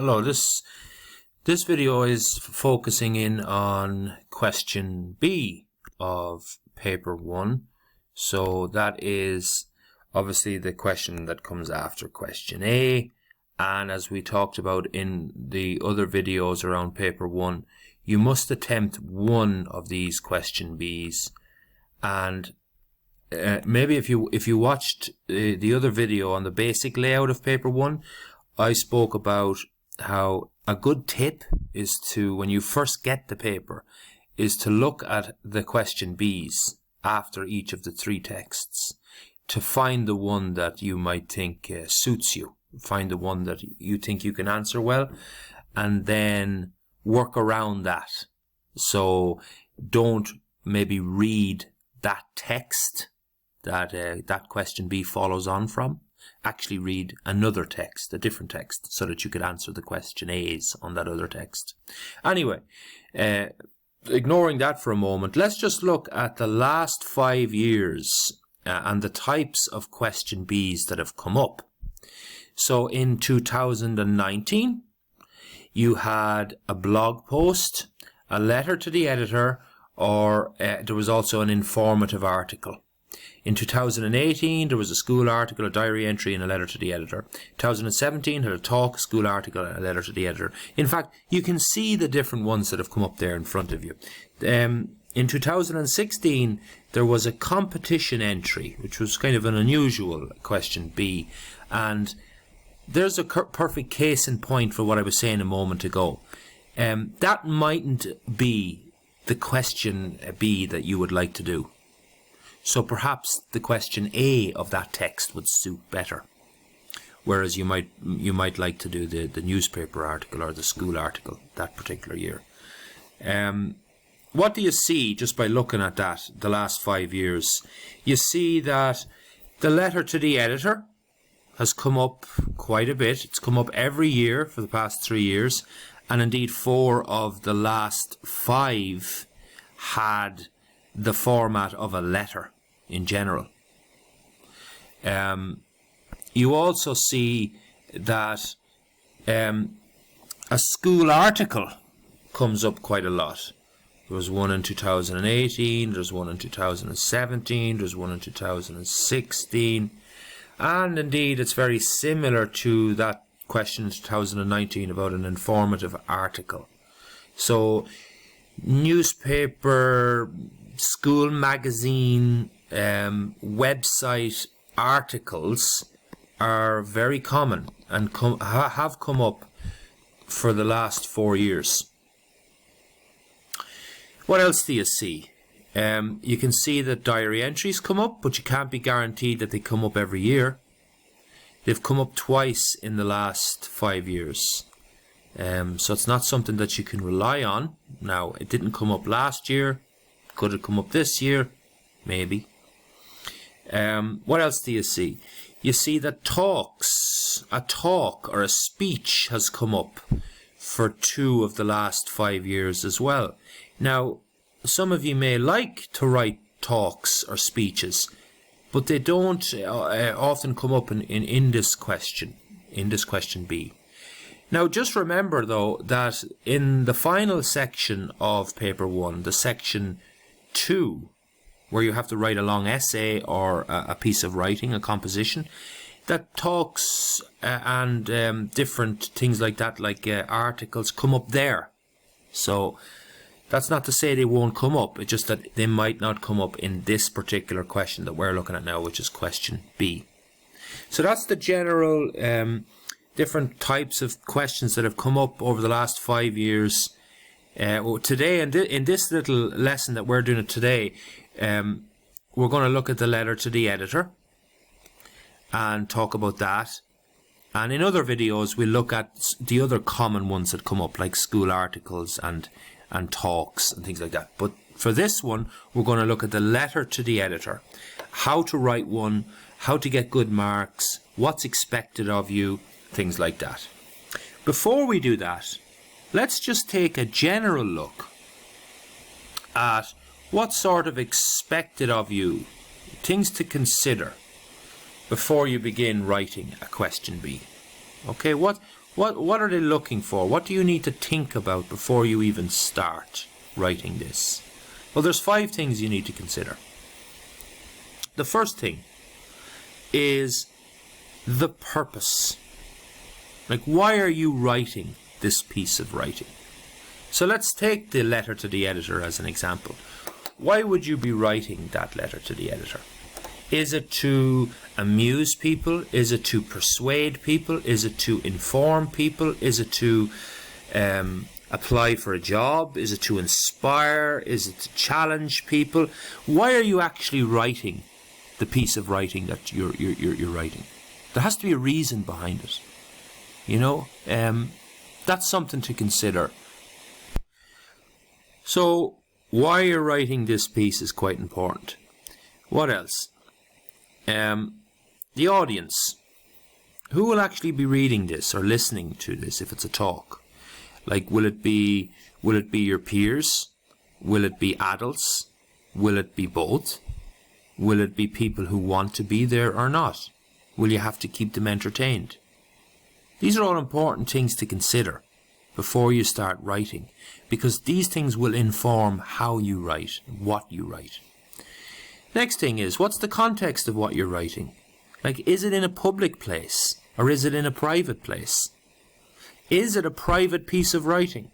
Hello, this video is focusing in on question B of paper 1. So that is obviously the question that comes after question A, and as we talked about in the other videos around paper 1, you must attempt one of these question Bs. And maybe if you watched the other video on the basic layout of paper 1, I spoke about how a good tip is to, when you first get the paper, is to look at the question Bs after each of the 3 texts to find the one that you might think suits you. Find the one that you think you can answer well, and then work around that. So don't maybe read that text that that question B follows on from. Actually read another text, a different text, so that you could answer the question A's on that other text. Anyway, ignoring that for a moment, let's just look at the last 5 years and the types of question B's that have come up. So in 2019, you had a blog post, a letter to the editor, or there was also an informative article. In 2018, there was a school article, a diary entry, and a letter to the editor. 2017 had a talk, a school article, and a letter to the editor. In fact, you can see the different ones that have come up there in front of you. In 2016, there was a competition entry, which was kind of an unusual question B. And there's a perfect case in point for what I was saying a moment ago. That mightn't be the question B that you would like to do. So perhaps the question A of that text would suit better, whereas you might like to do the newspaper article or the school article that particular year. What do you see just by looking at that, the last 5 years? You see that the letter to the editor has come up quite a bit. It's come up every year for the past 3 years, and indeed 4 of the last 5 had the format of a letter in general. You also see that a school article comes up quite a lot. There was one in 2018, there's one in 2017, there's one in 2016, and indeed it's very similar to that question in 2019 about an informative article. So newspaper, school magazine, website articles are very common and have come up for the last 4 years. What else do you see? You can see that diary entries come up, but you can't be guaranteed that they come up every year. They've come up twice in the last 5 years. So it's not something that you can rely on. Now, it didn't come up last year. Could it come up this year? Maybe. What else do you see? You see that a talk or a speech has come up for 2 of the last 5 years as well. Now, some of you may like to write talks or speeches, but they don't often come up in this question B. Now, just remember, though, that in the final section of paper 1, the section 2, where you have to write a long essay or a piece of writing, a composition, that talks and different things like that, like articles, come up there. So that's not to say they won't come up, it's just that they might not come up in this particular question that we're looking at now, which is question B. So that's the general different types of questions that have come up over the last 5 years. Today, in this little lesson that we're doing today, we're going to look at the letter to the editor and talk about that. And in other videos, we'll look at the other common ones that come up, like school articles and talks and things like that. But for this one, we're going to look at the letter to the editor, how to write one, how to get good marks, what's expected of you, things like that. Before we do that, let's just take a general look at what's sort of expected of you, things to consider before you begin writing a question B. Okay, what What are they looking for? What do you need to think about before you even start writing this? Well, there's 5 things you need to consider. The first thing is the purpose. Like, why are you writing this piece of writing? So let's take the letter to the editor as an example. Why would you be writing that letter to the editor? Is it to amuse people? Is it to persuade people? Is it to inform people? Is it to apply for a job? Is it to inspire? Is it to challenge people? Why are you actually writing the piece of writing that you're writing? There has to be a reason behind it. You know, that's something to consider. So why you're writing this piece is quite important. What else? The audience. Who will actually be reading this or listening to this if it's a talk? Like, will it be your peers? Will it be adults? Will it be both? Will it be people who want to be there or not? Will you have to keep them entertained? These are all important things to consider before you start writing, because these things will inform how you write, what you write. Next thing is, what's the context of what you're writing? Like, is it in a public place or is it in a private place? Is it a private piece of writing?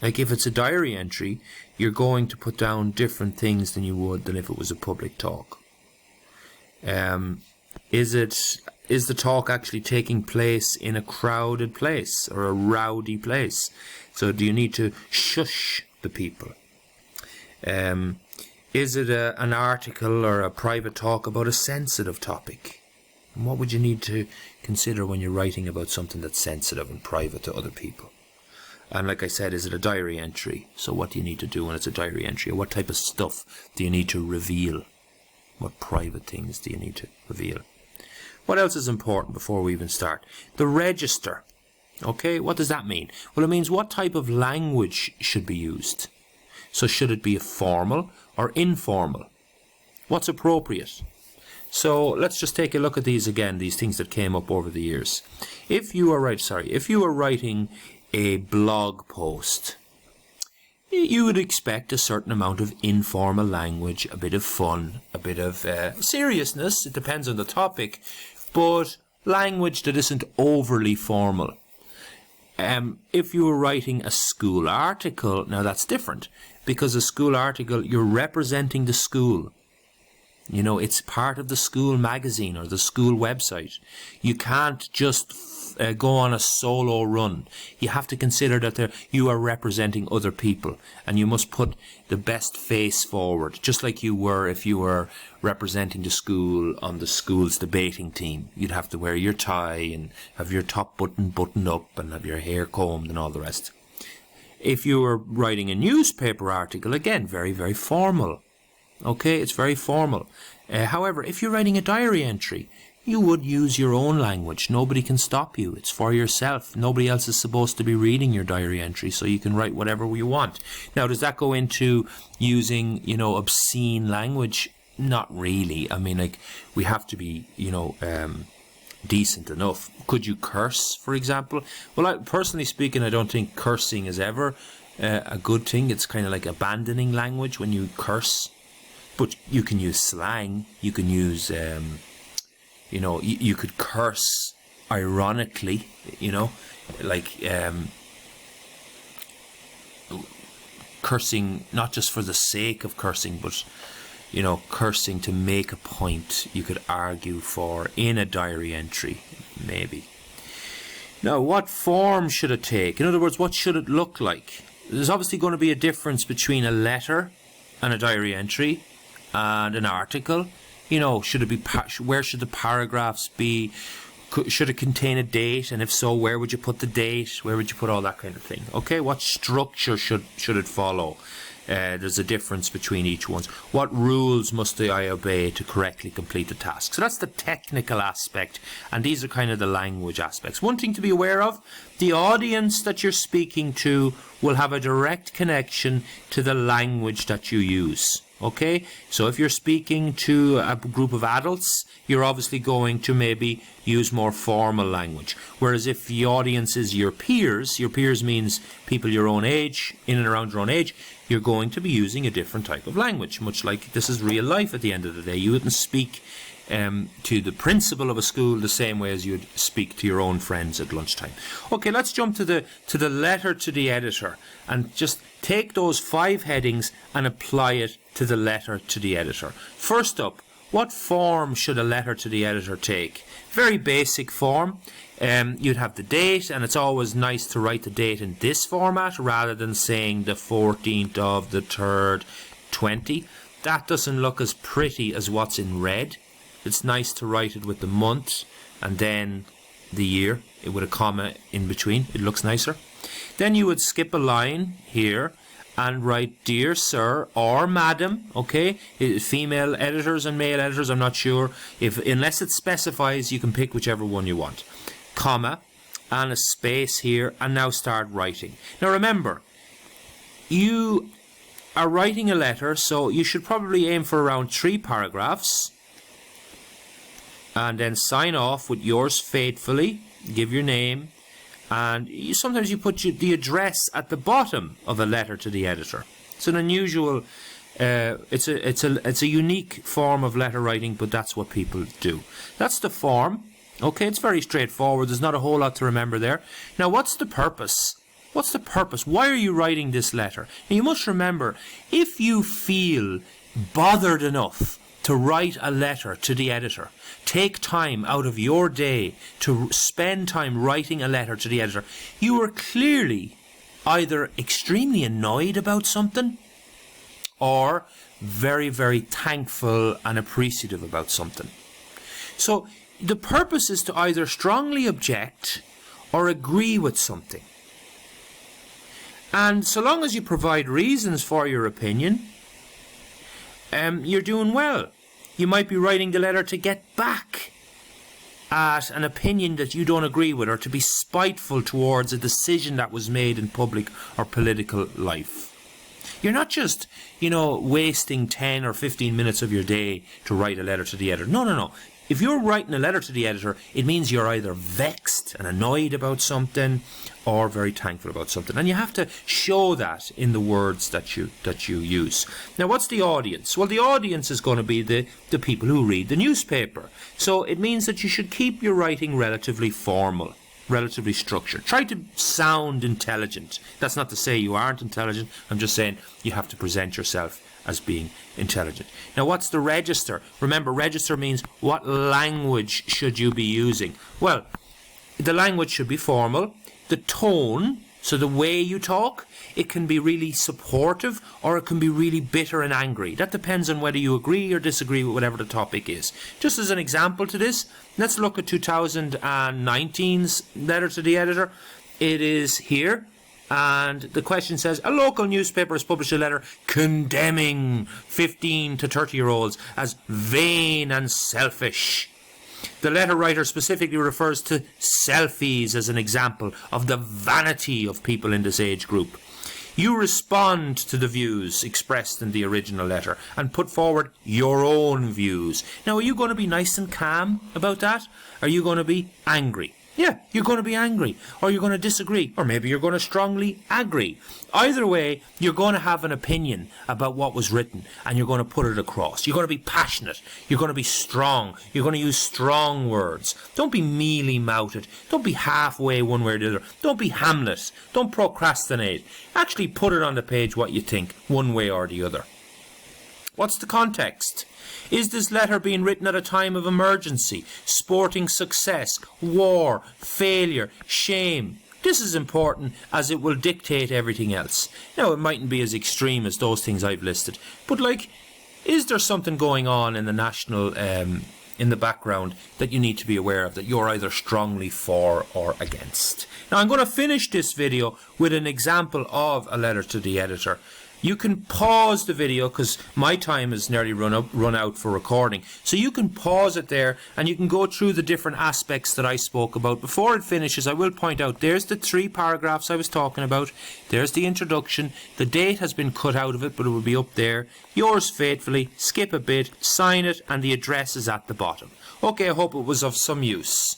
Like, if it's a diary entry, you're going to put down different things than you would than if it was a public talk. Is the talk actually taking place in a crowded place or a rowdy place? So do you need to shush the people? Is it an article or a private talk about a sensitive topic? And what would you need to consider when you're writing about something that's sensitive and private to other people? And like I said, is it a diary entry? So what do you need to do when it's a diary entry? Or what type of stuff do you need to reveal? What private things do you need to reveal? What else is important before we even start? The register. Okay, what does that mean? Well, it means what type of language should be used. So should it be formal or informal? What's appropriate? So let's just take a look at these again, these things that came up over the years. If you are writing a blog post, you would expect a certain amount of informal language, a bit of fun, a bit of seriousness. It depends on the topic, but language that isn't overly formal. If you were writing a school article, now that's different, because a school article, you're representing the school. You know, it's part of the school magazine or the school website. You can't just go on a solo run. You have to consider that you are representing other people, and you must put the best face forward, just like you were if you were representing the school on the school's debating team. You'd have to wear your tie and have your top button buttoned up and have your hair combed and all the rest. If you were writing a newspaper article, again, very, very formal. Okay, it's very formal. However, if you're writing a diary entry, you would use your own language. Nobody can stop you. It's for yourself. Nobody else is supposed to be reading your diary entry, so you can write whatever you want. Now, does that go into using, obscene language? Not really. I mean, like, we have to be, decent enough. Could you curse, for example? Well, personally speaking, I don't think cursing is ever a good thing. It's kind of like abandoning language when you curse. But you can use slang. You can use, you could curse ironically, like cursing not just for the sake of cursing, but, cursing to make a point you could argue for in a diary entry, maybe. Now, what form should it take? In other words, what should it look like? There's obviously going to be a difference between a letter and a diary entry and an article. Should it be, where should the paragraphs be? Should it contain a date? And if so, where would you put the date? Where would you put all that kind of thing? Okay, what structure should it follow? There's a difference between each one. What rules must I obey to correctly complete the task? So that's the technical aspect, and these are kind of the language aspects. One thing to be aware of, the audience that you're speaking to will have a direct connection to the language that you use. Okay, so if you're speaking to a group of adults, you're obviously going to maybe use more formal language. Whereas if the audience is your peers means people your own age, in and around your own age, you're going to be using a different type of language, much like this is real life at the end of the day. You wouldn't speak to the principal of a school the same way as you'd speak to your own friends at lunchtime. Okay, let's jump to the letter to the editor and just take those 5 headings and apply it to the letter to the editor. First up, what form should a letter to the editor take? Very basic form. You'd have the date, and it's always nice to write the date in this format rather than saying the 14th of the 3rd, 20. That doesn't look as pretty as what's in red. It's nice to write it with the month and then the year, with a comma in between. It looks nicer. Then you would skip a line here and write dear sir or madam. Okay, female editors and male editors, I'm not sure. Unless it specifies, you can pick whichever one you want. Comma and a space here, and now start writing. Now remember, you are writing a letter, so you should probably aim for around 3 paragraphs. And then sign off with yours faithfully, give your name, and sometimes you put the address at the bottom of a letter to the editor. It's an unusual, it's a unique form of letter writing, but that's what people do. That's the form. Okay, it's very straightforward. There's not a whole lot to remember there. Now, what's the purpose? What's the purpose? Why are you writing this letter? Now, you must remember, if you feel bothered enough to write a letter to the editor, take time out of your day to spend time writing a letter to the editor, you are clearly either extremely annoyed about something or very, very thankful and appreciative about something. So the purpose is to either strongly object or agree with something. And so long as you provide reasons for your opinion, you're doing well. You might be writing the letter to get back at an opinion that you don't agree with, or to be spiteful towards a decision that was made in public or political life. You're not just, wasting 10 or 15 minutes of your day to write a letter to the editor. No. If you're writing a letter to the editor, it means you're either vexed and annoyed about something or very thankful about something. And you have to show that in the words that you use. Now, what's the audience? Well, the audience is going to be the people who read the newspaper. So it means that you should keep your writing relatively formal, relatively structured. Try to sound intelligent. That's not to say you aren't intelligent. I'm just saying you have to present yourself as being intelligent. Now, what's the register? Remember, register means what language should you be using? Well, the language should be formal. The tone, so the way you talk, it can be really supportive or it can be really bitter and angry. That depends on whether you agree or disagree with whatever the topic is. Just as an example to this, let's look at 2019's letter to the editor. It is here. And the question says, a local newspaper has published a letter condemning 15 to 30-year-olds as vain and selfish. The letter writer specifically refers to selfies as an example of the vanity of people in this age group. You respond to the views expressed in the original letter and put forward your own views. Now, are you going to be nice and calm about that? Are you going to be angry? Yeah, you're going to be angry, or you're going to disagree, or maybe you're going to strongly agree. Either way, you're going to have an opinion about what was written, and you're going to put it across. You're going to be passionate. You're going to be strong. You're going to use strong words. Don't be mealy-mouthed. Don't be halfway one way or the other. Don't be Hamlet. Don't procrastinate. Actually put it on the page what you think, one way or the other. What's the context? Is this letter being written at a time of emergency, sporting success, war, failure, shame? This is important as it will dictate everything else. Now, it mightn't be as extreme as those things I've listed, but is there something going on in the national, in the background that you need to be aware of, that you're either strongly for or against? Now, I'm going to finish this video with an example of a letter to the editor. You can pause the video because my time has nearly run out for recording. So you can pause it there and you can go through the different aspects that I spoke about. Before it finishes, I will point out there's the 3 paragraphs I was talking about. There's the introduction. The date has been cut out of it, but it will be up there. Yours faithfully, skip a bit, sign it, and the address is at the bottom. Okay, I hope it was of some use.